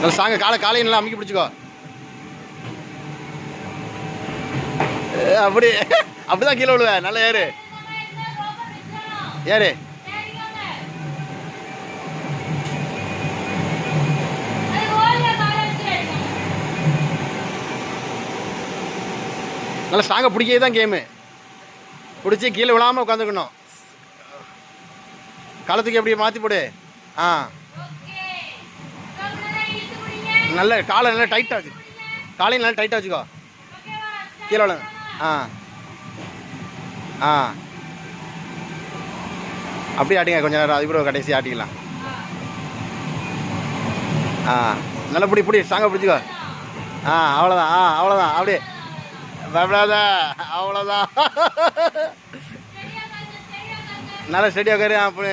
நல்லா சாங்க காலையும் நல்லா அமுக்கி பிடிச்சிக்கோ. அப்படி அப்படிதான் கீழே விழுவ. நல்லா ஏறு ஏறு. நல்லா ஸ்ட்ராங்கா பிடிக்கவே தான் கேமு. பிடிச்சி கீழே விழாமல் உட்காந்துக்கணும். காலத்துக்கு எப்படி மாற்றி போடு. ஆ நல்ல காலை நல்லா டைட்டாக வச்சு. காலையும் நல்லா டைட்டாக வச்சுக்கோ. கீழே விழுங்க. ஆ ஆ அப்படியே ஆட்டிங்க கொஞ்சம் நேரம். அதுக்கப்புறம் கடைசி ஆட்டிக்கலாம். ஆ நல்லா பிடி ஸ்ட்ராங்காக பிடிச்சிக்கோ. ஆ அவ்வளோதான். அவ்வளோதான். அப்படியே பயப்படாத. அவ்வளோதான். நல்லா ஸ்டெடியாக உட்காரு. அப்படி